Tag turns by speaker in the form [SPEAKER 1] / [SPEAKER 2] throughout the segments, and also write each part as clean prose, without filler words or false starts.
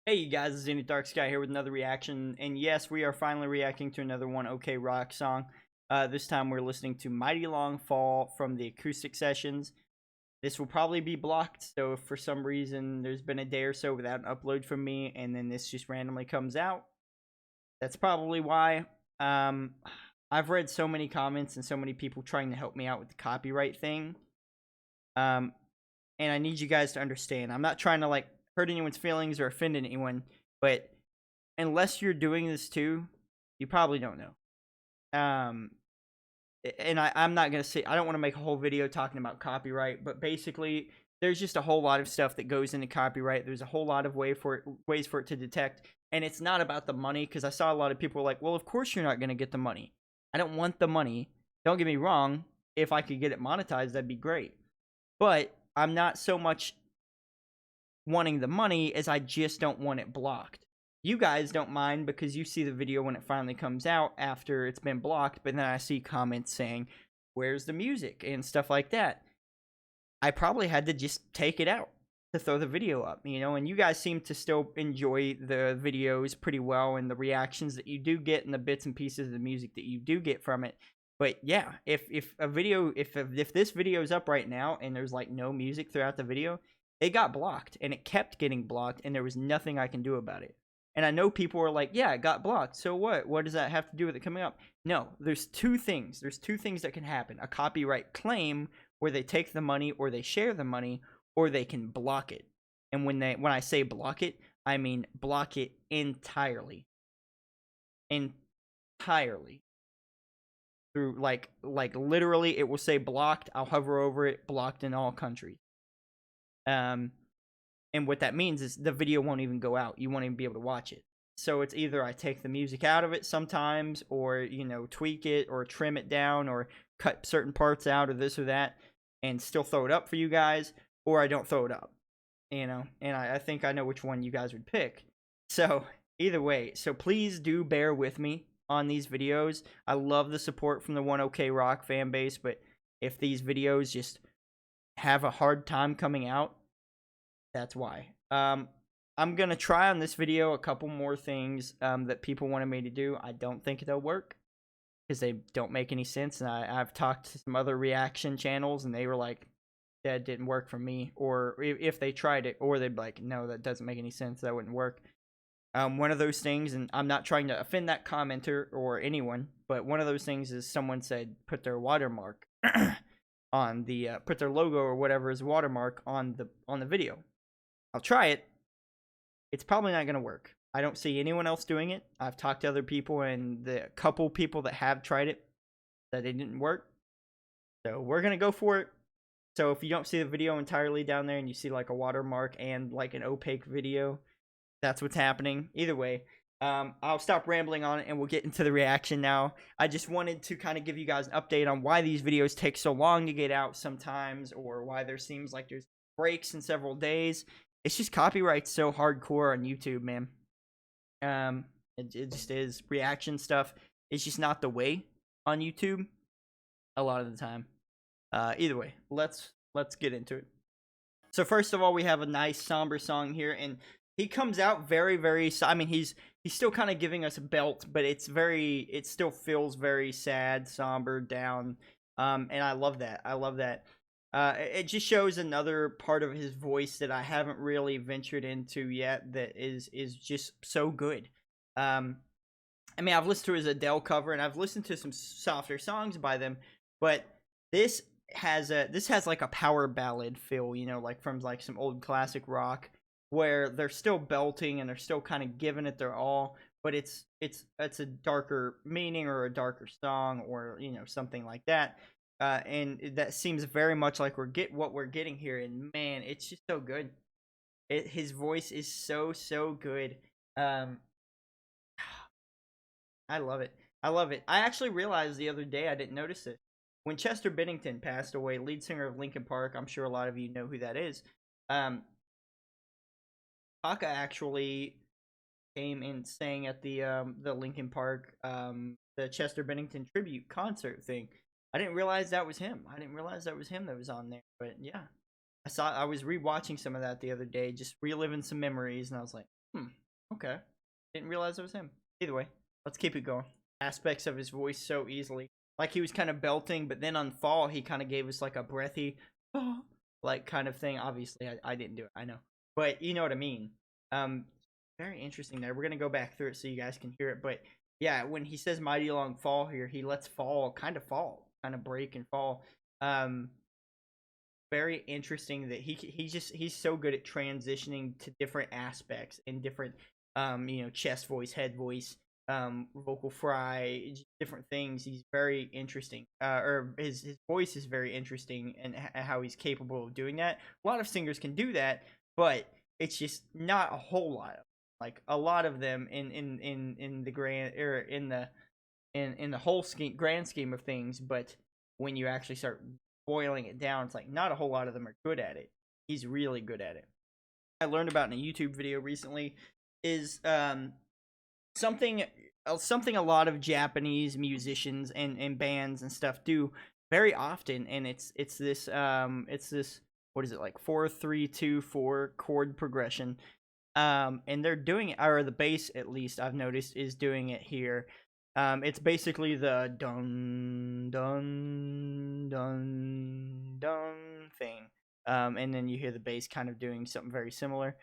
[SPEAKER 1] Hey you guys, it's Zenith Darksky here with another reaction, and yes, we are finally reacting to another One OK Rock song. This time we're listening to Mighty Long Fall from the Acoustic sessions. This will probably be blocked, so if for some reason there's been a day or so without an upload from me, and then this just randomly comes out, that's probably why. I've read so many comments and so many people trying to help me out with the copyright thing. Um, and I need you guys to understand. I'm not trying to like hurt anyone's feelings or offend anyone, but unless you're doing this too, you probably don't know. And I'm not gonna say I don't want to make a whole video talking about copyright, but basically there's just a whole lot of stuff that goes into copyright. There's a whole lot of ways for it to detect, and it's not about the money because I saw a lot of people like, well, of course you're not gonna get the money. I don't want the money. Don't get me wrong. If I could get it monetized, that'd be great. But I'm not so much wanting the money as I just don't want it blocked. You guys don't mind because you see the video when it finally comes out after it's been blocked, but then I see comments saying, where's the music and stuff like that. I probably had to just take it out to throw the video up, and you guys seem to still enjoy the videos pretty well and the reactions that you do get and the bits and pieces of the music that you do get from it. But yeah, if this video is up right now and there's like no music throughout the video, it got blocked and it kept getting blocked and there was nothing I can do about it. And I know people are like, yeah, it got blocked. So what? What does that have to do with it coming up? No, there's two things. There's two things that can happen. A copyright claim where they take the money or they share the money, or they can block it. And when I say block it, I mean block it entirely. Entirely. Through like literally it will say blocked. I'll hover over it, blocked in all countries. And what that means is the video won't even go out. You won't even be able to watch it. So it's either I take the music out of it sometimes, or tweak it or trim it down or cut certain parts out or this or that and still throw it up for you guys, or I don't throw it up. And I think I know which one you guys would pick. So either way, so please do bear with me on these videos. I love the support from the One OK Rock fan base, but if these videos just have a hard time coming out, that's why. I'm gonna try on this video a couple more things that people wanted me to do. I don't think they'll work because they don't make any sense. And I've talked to some other reaction channels, and they were like, "That didn't work for me." Or if they tried it, or they'd be like, "No, that doesn't make any sense. That wouldn't work." One of those things, and I'm not trying to offend that commenter or anyone, but one of those things is someone said put their watermark on the put their logo or whatever is watermark on the video. I'll try it. It's probably not going to work. I don't see anyone else doing it. I've talked to other people, and the couple people that have tried it, that it didn't work. So we're going to go for it. So if you don't see the video entirely down there and you see like a watermark and like an opaque video, that's what's happening. Either way, I'll stop rambling on it and we'll get into the reaction now. I just wanted to kind of give you guys an update on why these videos take so long to get out sometimes, or why there seems like there's breaks in several days. It's just copyright so hardcore on YouTube, man. It just is. Reaction stuff is just not the way on YouTube a lot of the time. Either way, let's get into it. So first of all, we have a nice somber song here, and he comes out very. I mean, he's still kind of giving us a belt, but it still feels very sad, somber, down. And I love that. I love that. It just shows another part of his voice that I haven't really ventured into yet that is just so good. I mean, I've listened to his Adele cover and I've listened to some softer songs by them, but this has like a power ballad feel, like from like some old classic rock where they're still belting and they're still kind of giving it their all, but it's a darker meaning or a darker song or something like that. And that seems very much like what we're getting here, and man, it's just so good. His voice is so good. I love it. I love it. I actually realized the other day, I didn't notice it, when Chester Bennington passed away, lead singer of Linkin Park. I'm sure a lot of you know who that is. Taka actually came and sang at the Linkin Park the Chester Bennington tribute concert thing. I didn't realize that was him. I didn't realize that was him that was on there. But yeah, I was rewatching some of that the other day, just reliving some memories, and I was like, Hmm. Okay. Didn't realize it was him. Either way, let's keep it going. Aspects of his voice so easily. Like he was kind of belting, but then on Fall, he kind of gave us like a breathy, like kind of thing. Obviously, I didn't do it. I know. But you know what I mean. Um, Very interesting there. We're going to go back through it so you guys can hear it. But yeah, when he says mighty long fall here, he lets fall, kind of break and fall. Um, Very interesting that he's so good at transitioning to different aspects and different chest voice, head voice, vocal fry, different things. He's very interesting, or his voice is very interesting, and how he's capable of doing that. A lot of singers can do that, but it's just not a whole lot of, like, a lot of them in the grand, or in the whole grand scheme of things. But when you actually start boiling it down, it's like not a whole lot of them are good at it. He's really good at it. I learned about in a YouTube video recently is something something a lot of Japanese musicians and bands and stuff do very often, and it's this what is it, like 4-3-2-4 chord progression. And they're doing it, or the bass, at least I've noticed, is doing it here. It's basically the dun dun dun dun thing. And then you hear the bass kind of doing something very similar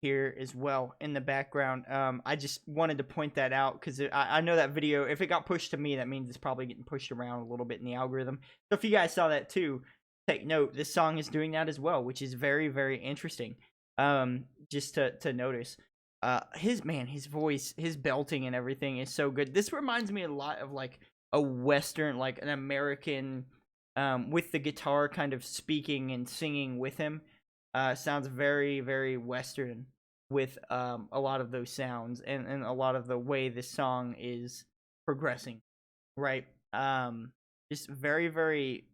[SPEAKER 1] here as well in the background. I just wanted to point that out because I know that video, if it got pushed to me, that means it's probably getting pushed around a little bit in the algorithm. So if you guys saw that too, take note. This song is doing that as well, which is very, very interesting. Just to notice. His voice, his belting and everything is so good. This reminds me a lot of like a Western, like an American, with the guitar kind of speaking and singing with him. Sounds very, very Western with a lot of those sounds, and a lot of the way this song is progressing, right? Just very, very.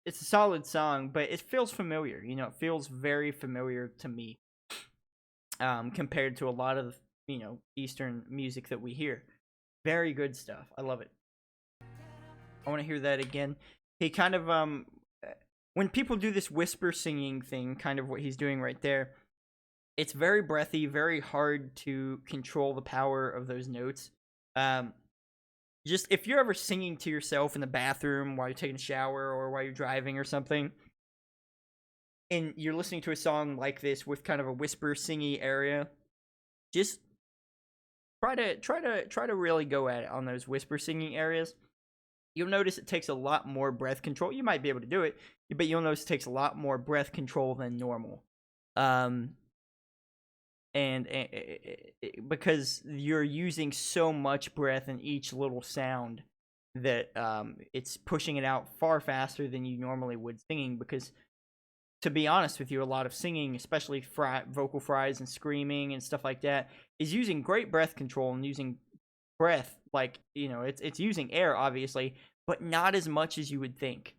[SPEAKER 1] It's a solid song, but it feels familiar. It feels very familiar to me, compared to a lot of Eastern music that we hear. Very good stuff. I love it. I want to hear that again. He kind of when people do this whisper singing thing, kind of what he's doing right there, it's very breathy, very hard to control the power of those notes. Um, just if you're ever singing to yourself in the bathroom while you're taking a shower or while you're driving or something, and you're listening to a song like this with kind of a whisper singy area, just try to really go at it on those whisper singing areas. You'll notice it takes a lot more breath control. You might be able to do it, but you'll notice it takes a lot more breath control than normal. Um, and because you're using so much breath in each little sound that it's pushing it out far faster than you normally would singing. Because, to be honest with you, a lot of singing, especially vocal fries and screaming and stuff like that, is using great breath control and using breath, like, it's using air, obviously, but not as much as you would think.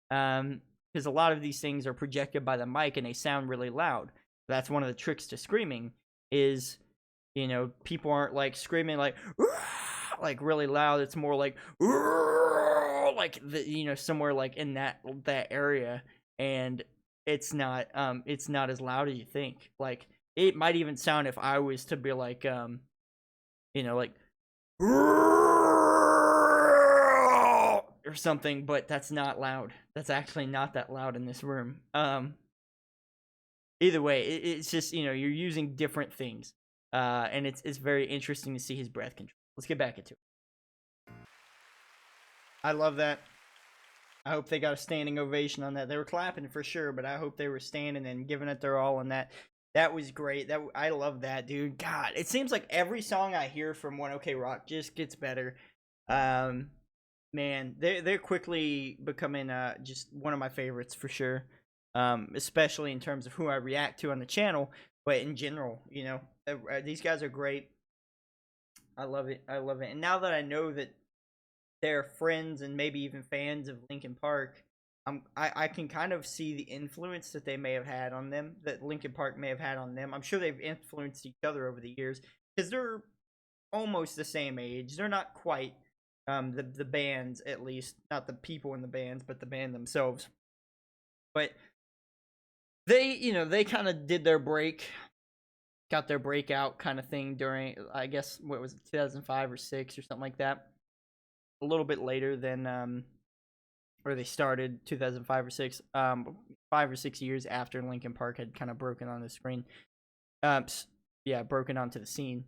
[SPEAKER 1] Because a lot of these things are projected by the mic and they sound really loud. That's one of the tricks to screaming, is people aren't like screaming like really loud. It's more like somewhere like in that area, and it's not as loud as you think. Like, it might even sound, if I was to be like like or something, but that's not loud. That's actually not that loud in this room. Either way, it's just, you're using different things, and it's very interesting to see his breath control. Let's get back into it. I love that. I hope they got a standing ovation on that. They were clapping for sure, but I hope they were standing and giving it their all on that. That was great. I love that, dude. God, it seems like every song I hear from One OK Rock just gets better. Man, they're quickly becoming just one of my favorites for sure. Especially in terms of who I react to on the channel, but in general, these guys are great. I love it. I love it. And now that I know that they're friends and maybe even fans of Linkin Park, I can kind of see the influence that they may have had on them, that Linkin Park may have had on them. I'm sure they've influenced each other over the years, because they're almost the same age. They're not quite the bands, at least not the people in the bands, but the band themselves. But they kind of did their break got their breakout kind of thing during, I guess, what was it, 2005 or 6 or something like that. A little bit later than or they started 2005 or 6, 5 or 6 years after Linkin Park had kind of broken on the screen. Yeah, broken onto the scene.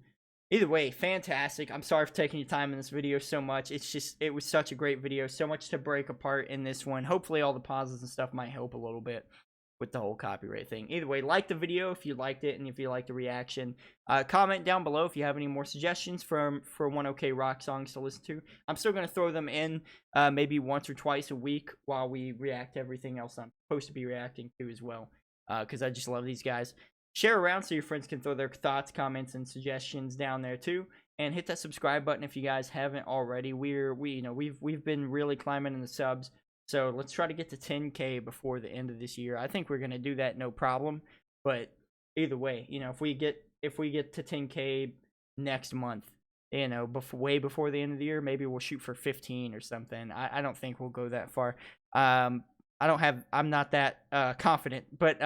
[SPEAKER 1] Either way, fantastic. I'm sorry for taking your time in this video so much. It was such a great video. So much to break apart in this one. Hopefully all the pauses and stuff might help a little bit with the whole copyright thing. Either way, like the video if you liked it and if you liked the reaction. Comment down below if you have any more suggestions for One OK Rock songs to listen to. I'm still going to throw them in maybe once or twice a week while we react to everything else I'm supposed to be reacting to as well, because I just love these guys. Share around so your friends can throw their thoughts, comments, and suggestions down there too. And hit that subscribe button if you guys haven't already. We've been really climbing in the subs. So let's try to get to 10K before the end of this year. I think we're gonna do that, no problem. But either way, if we get to 10K next month, way before the end of the year, maybe we'll shoot for 15 or something. I don't think we'll go that far. I'm not that confident, but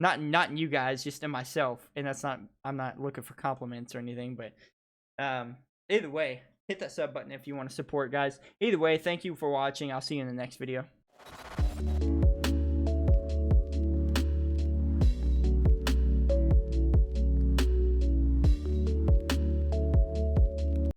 [SPEAKER 1] not in you guys, just in myself. And I'm not looking for compliments or anything, but either way, hit that sub button if you want to support, guys. Either way, thank you for watching. I'll see you in the next video.